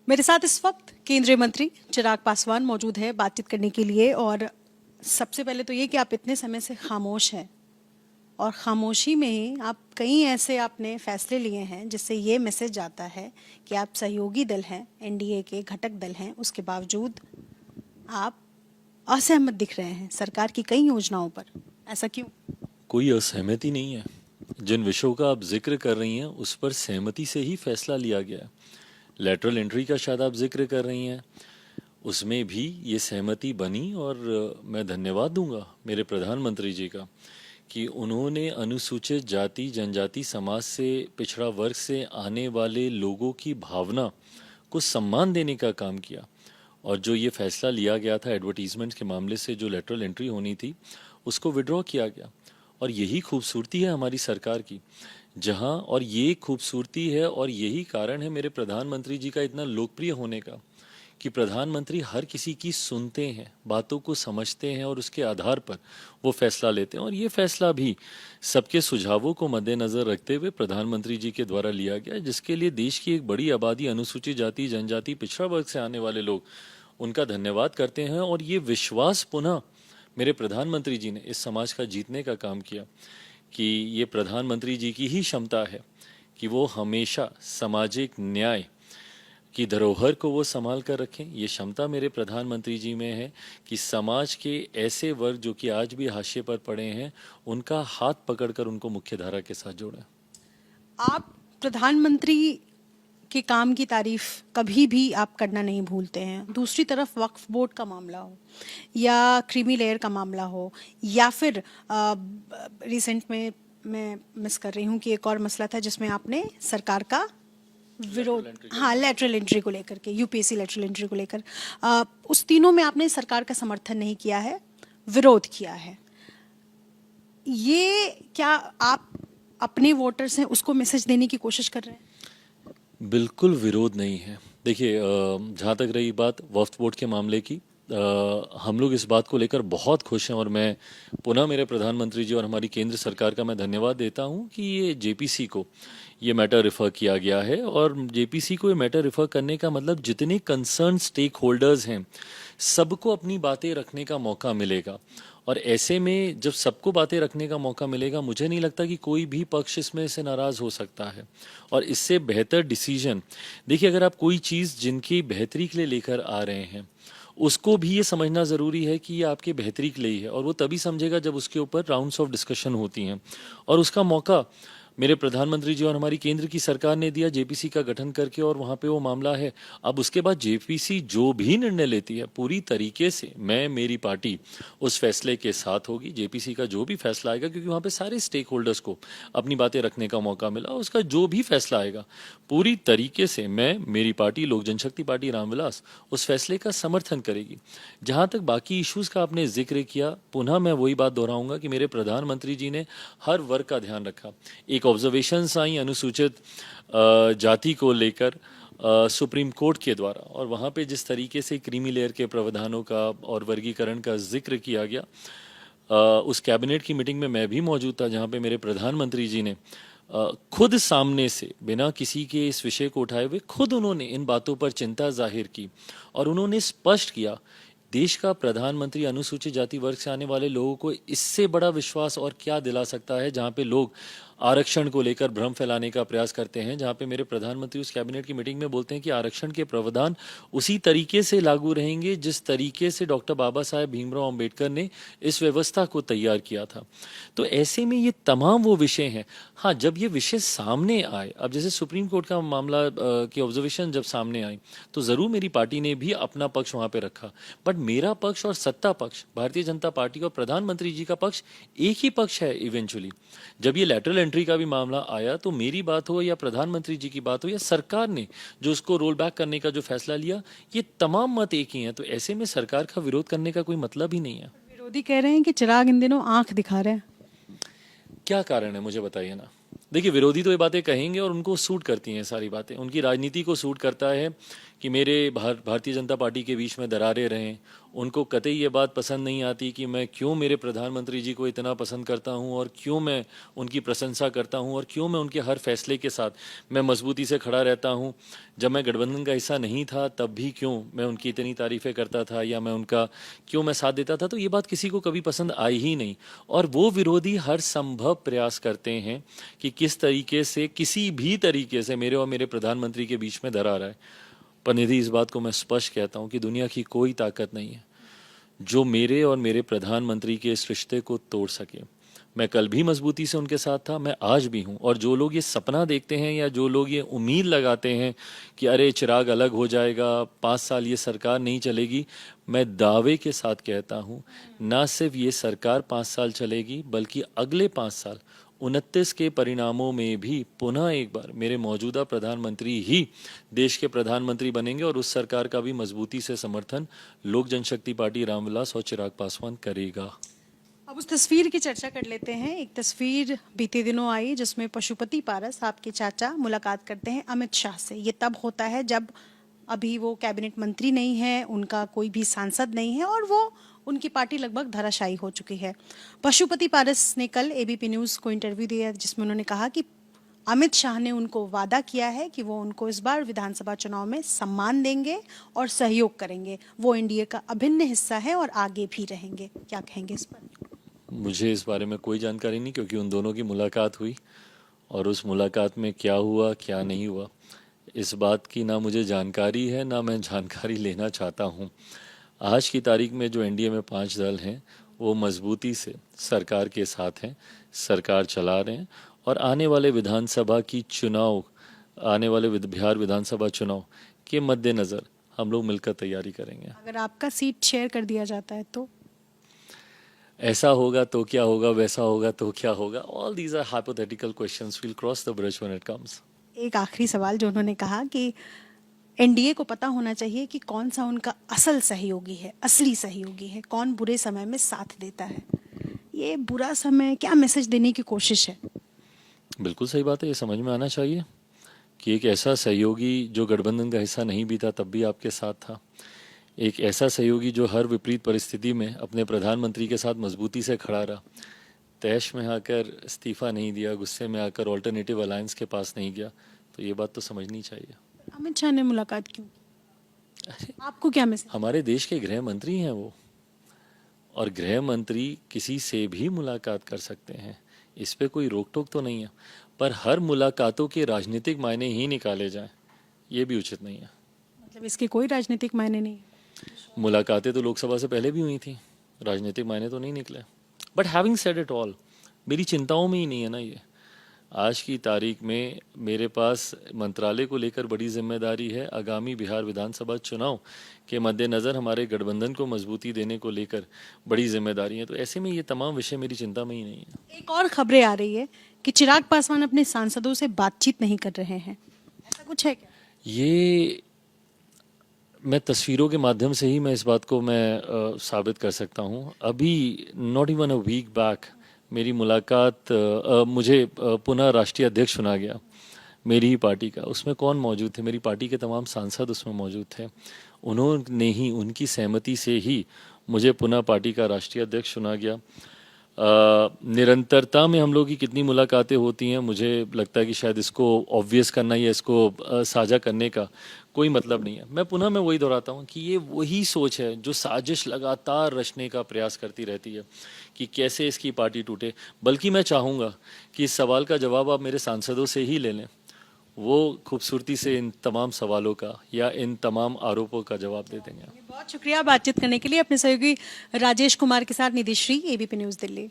मेरे साथ इस वक्त केंद्रीय मंत्री चिराग पासवान मौजूद है बातचीत करने के लिए। और सबसे पहले तो ये कि आप इतने समय से खामोश हैं और खामोशी में ही आप कई ऐसे आपने फैसले लिए हैं जिससे ये मैसेज जाता है कि आप सहयोगी दल हैं, एनडीए के घटक दल हैं, उसके बावजूद आप असहमत दिख रहे हैं सरकार की कई योजनाओं पर। ऐसा क्यों? कोई असहमति नहीं है। जिन विषयों का आप जिक्र कर रही हैं उस पर सहमति से ही फैसला लिया गया है। लेटरल एंट्री का शायद आप जिक्र कर रही हैं, उसमें भी ये सहमति बनी। और मैं धन्यवाद दूंगा मेरे प्रधानमंत्री जी का कि उन्होंने अनुसूचित जाति जनजाति समाज से, पिछड़ा वर्ग से आने वाले लोगों की भावना को सम्मान देने का काम किया। और जो ये फैसला लिया गया था एडवर्टीजमेंट के मामले से, जो लेटरल एंट्री होनी थी उसको विड्रॉ किया गया। और यही खूबसूरती है हमारी सरकार की, जहां और ये खूबसूरती है और यही कारण है मेरे प्रधानमंत्री जी का इतना लोकप्रिय होने का कि प्रधानमंत्री हर किसी की सुनते हैं, बातों को समझते हैं और उसके आधार पर वो फैसला लेते हैं। और ये फैसला भी सबके सुझावों को मद्देनजर रखते हुए प्रधानमंत्री जी के द्वारा लिया गया, जिसके लिए देश की एक बड़ी आबादी अनुसूचित जाति जनजाति पिछड़ा वर्ग से आने वाले लोग उनका धन्यवाद करते हैं। और ये विश्वास पुनः मेरे प्रधानमंत्री जी ने इस समाज का जीतने का काम किया कि ये प्रधानमंत्री जी की ही क्षमता है कि वो हमेशा सामाजिक न्याय की धरोहर को वो संभाल कर रखें। ये क्षमता मेरे प्रधानमंत्री जी में है कि समाज के ऐसे वर्ग जो कि आज भी हाशिए पर पड़े हैं, उनका हाथ पकड़कर उनको मुख्य धारा के साथ जोड़ें। आप प्रधानमंत्री के काम की तारीफ कभी भी आप करना नहीं भूलते हैं। दूसरी तरफ वक्फ बोर्ड का मामला हो या क्रीमी लेयर का मामला हो या फिर रिसेंट में मैं मिस कर रही हूँ कि एक और मसला था जिसमें आपने सरकार का विरोध, हाँ, लेटरल एंट्री को लेकर के, यूपीएससी लेटरल एंट्री को लेकर, उस तीनों में आपने सरकार का समर्थन नहीं किया है, विरोध किया है। ये क्या आप अपने वोटर्स हैं उसको मैसेज देने की कोशिश कर रहे हैं? बिल्कुल विरोध नहीं है। देखिए, जहाँ तक रही बात वक्फ बोर्ड के मामले की, हम लोग इस बात को लेकर बहुत खुश हैं। और मैं पुनः मेरे प्रधानमंत्री जी और हमारी केंद्र सरकार का मैं धन्यवाद देता हूं कि ये जेपीसी को ये मैटर रेफर किया गया है। और जेपीसी को ये मैटर रेफर करने का मतलब जितने कंसर्न स्टेक होल्डर्स हैं सबको अपनी बातें रखने का मौका मिलेगा। और ऐसे में जब सबको बातें रखने का मौका मिलेगा, मुझे नहीं लगता कि कोई भी पक्ष इसमें से नाराज हो सकता है। और इससे बेहतर डिसीजन, देखिए, अगर आप कोई चीज़ जिनकी बेहतरी के लिए लेकर आ रहे हैं उसको भी ये समझना ज़रूरी है कि ये आपके बेहतरी के लिए ही है। और वो तभी समझेगा जब उसके ऊपर राउंड्स ऑफ डिस्कशन होती हैं। और उसका मौका मेरे प्रधानमंत्री जी और हमारी केंद्र की सरकार ने दिया जेपीसी का गठन करके, और वहाँ पे वो मामला है। अब उसके बाद जेपीसी जो भी निर्णय लेती है पूरी तरीके से मेरी पार्टी उस फैसले के साथ होगी। जेपीसी का जो भी फैसला आएगा, क्योंकि वहाँ पे सारे स्टेक होल्डर्स को अपनी बातें रखने का मौका मिला, उसका जो भी फैसला आएगा पूरी तरीके से मेरी पार्टी लोक जनशक्ति पार्टी रामविलास उस फैसले का समर्थन करेगी। जहाँ तक बाकी इश्यूज़ का आपने जिक्र किया, पुनः मैं वही बात दोहराऊंगा कि मेरे प्रधानमंत्री जी ने हर वर्ग का ध्यान रखा। एक ऑब्जर्वेशंस आई अनुसूचित जाति को लेकर सुप्रीम कोर्ट के द्वारा, और वहाँ पे जिस तरीके से क्रीमी लेयर के प्रावधानों का और वर्गीकरण का जिक्र किया गया, उस कैबिनेट की मीटिंग में मैं भी मौजूद था, जहाँ पे मेरे प्रधानमंत्री जी ने खुद सामने से बिना किसी के इस विषय को उठाए हुए खुद उन्होंने इन बातों पर चिंता जाहिर की। और उन्होंने स्पष्ट किया, देश का प्रधानमंत्री अनुसूचित जाति वर्ग से आने वाले लोगों को इससे बड़ा विश्वास और क्या दिला सकता है, जहां पे लोग आरक्षण को लेकर भ्रम फैलाने का प्रयास करते हैं। जहां पे मेरे प्रधानमंत्री उस कैबिनेट की मीटिंग में बोलते हैं कि आरक्षण के प्रावधान उसी तरीके से लागू रहेंगे जिस तरीके से डॉक्टर बाबा साहेब भीमराव अंबेडकर ने इस व्यवस्था को तैयार किया था। तो ऐसे में ये तमाम वो विषय हैं। हाँ, जब ये विषय सामने आए, अब जैसे सुप्रीम कोर्ट का मामला की ऑब्जर्वेशन जब सामने आई, तो जरूर मेरी पार्टी ने भी अपना पक्ष वहां पे रखा। बट मेरा पक्ष और सत्ता पक्ष, भारतीय जनता पार्टी और प्रधानमंत्री जी का पक्ष एक ही पक्ष है। इवेंचुअली जब ये लेटरल एंट्री का भी मामला आया, तो मेरी बात हो या प्रधानमंत्री जी की बात हो या सरकार ने जो उसको रोल बैक करने का जो फैसला लिया, ये तमाम मत एक ही हैं। तो ऐसे में सरकार का विरोध करने का कोई मतलब ही नहीं है। विरोधी कह रहे हैं कि चिराग इन दिनों आंख दिखा रहे हैं। क्या कारण है मुझे बताइए ना। देखिए, विरोधी तो ये बातें कहेंगे और उनको सूट करती हैं सारी बातें, उनकी राजनीति को सूट करता है कि मेरे भारतीय जनता पार्टी के बीच में दरारें रहें उनको कतई ये बात पसंद नहीं आती कि मैं क्यों मेरे प्रधानमंत्री जी को इतना पसंद करता हूं और क्यों मैं उनकी प्रशंसा करता हूं और क्यों मैं उनके हर फैसले के साथ मैं मजबूती से खड़ा रहता हूं। जब मैं गठबंधन का हिस्सा नहीं था तब भी क्यों मैं उनकी इतनी तारीफ़ें करता था या मैं उनका क्यों मैं साथ देता था, तो ये बात किसी को कभी पसंद आई ही नहीं। और वो विरोधी हर संभव प्रयास करते हैं कि किस तरीके से, किसी भी तरीके से मेरे और मेरे प्रधानमंत्री के बीच में दरार आए। पर निधि, इस बात को मैं स्पष्ट कहता हूं कि दुनिया की कोई ताकत नहीं है जो मेरे और मेरे प्रधानमंत्री के इस रिश्ते को तोड़ सके। मैं कल भी मजबूती से उनके साथ था, मैं आज भी हूं। और जो लोग ये सपना देखते हैं या जो लोग ये उम्मीद लगाते हैं कि अरे चिराग अलग हो जाएगा, 5 साल ये सरकार नहीं चलेगी, मैं दावे के साथ कहता हूं ना सिर्फ ये सरकार 5 साल चलेगी बल्कि अगले 5 साल 29 के परिणामों में भी पुनः एक बार मेरे मौजूदा प्रधानमंत्री ही देश के प्रधानमंत्री बनेंगे और उस सरकार का भी मजबूती से समर्थन लोक जनशक्ति पार्टी रामविलास और चिराग पासवान करेगा। अब उस तस्वीर की चर्चा कर लेते हैं। एक तस्वीर बीते दिनों आई जिसमें पशुपति पारस, आपके चाचा, मुलाकात करते हैं अमित शाह से। ये तब होता है जब अभी वो कैबिनेट मंत्री नहीं है, उनका कोई भी सांसद नहीं है और वो उनकी पार्टी लगभग धराशायी हो चुकी है। पशुपति पारस ने कल एबीपी न्यूज़ को इंटरव्यू दिया जिसमें उन्होंने कहा कि अमित शाह ने उनको वादा किया है कि वो उनको इस बार विधानसभा चुनाव में सम्मान देंगे और सहयोग करेंगे। वो एनडीए का अभिन्न हिस्सा है और आगे भी रहेंगे। क्या कहेंगे इस पर? मुझे इस बारे में कोई जानकारी नहीं, क्योंकि उन दोनों की मुलाकात हुई और उस मुलाकात में क्या हुआ क्या नहीं हुआ इस बात की ना मुझे जानकारी है ना मैं जानकारी लेना चाहता हूँ। आज की तारीख में जो एनडीए में 5 दल हैं वो मजबूती से सरकार के साथ हैं, सरकार चला रहे हैं और आने वाले विधानसभा की चुनाव, आने वाले बिहार विधानसभा चुनाव के मद्देनज़र हम लोग मिलकर तैयारी करेंगे। अगर आपका सीट शेयर कर दिया जाता है तो? ऐसा होगा तो क्या होगा, वैसा होगा तो क्या होगा, all these are hypothetical questions, will cross the bridge when it comes. एक आखिरी सवाल जो उन्होंने कहा कि एनडीए को पता होना चाहिए कि कौन सा उनका असल सहयोगी है, असली सहयोगी है, कौन बुरे समय में साथ देता है। ये बुरा समय क्या मैसेज देने की कोशिश है? बिल्कुल सही बात है, ये समझ में आना चाहिए कि एक ऐसा सहयोगी जो गठबंधन का हिस्सा नहीं भी था तब भी आपके साथ था, एक ऐसा सहयोगी जो हर विपरीत परिस्थिति में अपने प्रधानमंत्री के साथ मजबूती से खड़ा रहा, तैश में आकर इस्तीफा नहीं दिया, गुस्से में आकर ऑल्टरनेटिव अलायंस के पास नहीं गया, तो ये बात तो समझनी चाहिए। अमित शाह ने मुलाकात क्यों की? आपको क्या मैसेज? हमारे देश के गृह मंत्री हैं वो, और गृह मंत्री किसी से भी मुलाकात कर सकते हैं, इस पे कोई रोक टोक तो नहीं है। पर हर मुलाकातों के राजनीतिक मायने ही निकाले जाएं, ये भी उचित नहीं है। मतलब इसके कोई राजनीतिक मायने नहीं है? मुलाकातें तो लोकसभा से पहले भी हुई थी, राजनीतिक मायने तो नहीं निकले। But having said it all, मेरी चिंताओं में ही नहीं है ना ये। आज की तारीख में मेरे पास मंत्रालय को लेकर बड़ी जिम्मेदारी है। आगामी बिहार विधानसभा चुनाव के मद्देनज़र हमारे गठबंधन को मजबूती देने को लेकर बड़ी जिम्मेदारी है, तो ऐसे में ये तमाम विषय मेरी चिंता में ही नहीं है। एक और खबरें आ रही है कि चिराग पासवान अपने सांसदों से बातचीत नहीं कर रहे हैं, ऐसा कुछ है क्या? ये मैं तस्वीरों के माध्यम से ही मैं इस बात को मैं साबित कर सकता हूँ। अभी not even a week back मेरी मुलाकात, मुझे पुनः राष्ट्रीय अध्यक्ष चुना गया मेरी ही पार्टी का। उसमें कौन मौजूद थे? मेरी पार्टी के तमाम सांसद उसमें मौजूद थे। उन्होंने ही, उनकी सहमति से ही मुझे पुनः पार्टी का राष्ट्रीय अध्यक्ष चुना गया। निरंतरता में हम लोग की कितनी मुलाकातें होती हैं, मुझे लगता है कि शायद इसको ऑब्वियस करना या इसको साझा करने का कोई मतलब नहीं है। मैं वही दोहराता हूँ कि ये वही सोच है जो साजिश लगातार रचने का प्रयास करती रहती है कि कैसे इसकी पार्टी टूटे। बल्कि मैं चाहूँगा कि इस सवाल का जवाब आप मेरे सांसदों से ही ले लें, वो खूबसूरती से इन तमाम सवालों का या इन तमाम आरोपों का जवाब दे देंगे। बहुत शुक्रिया बातचीत करने के लिए। अपने सहयोगी राजेश कुमार के साथ निधि श्री, एबीपी न्यूज़ दिल्ली।